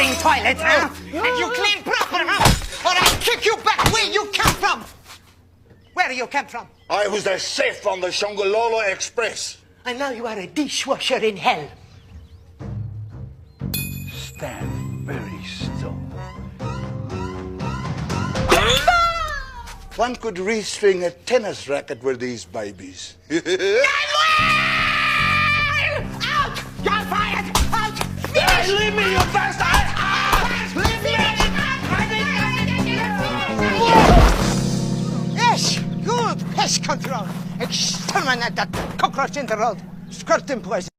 disgusting toilet, huh? And you clean proper, huh? Or I'll kick you back where you come from. Where you come from? I was the chef on the Shangololo Express. And now you are a dishwasher in hell. Stand very still. One could restring a tennis racket with these babies. Out! You're fired! Out! Hey, leave me, you bastard! Out! Leave me! Yes, good pest control. Exterminate that cockroach in the road. Squirt him poison.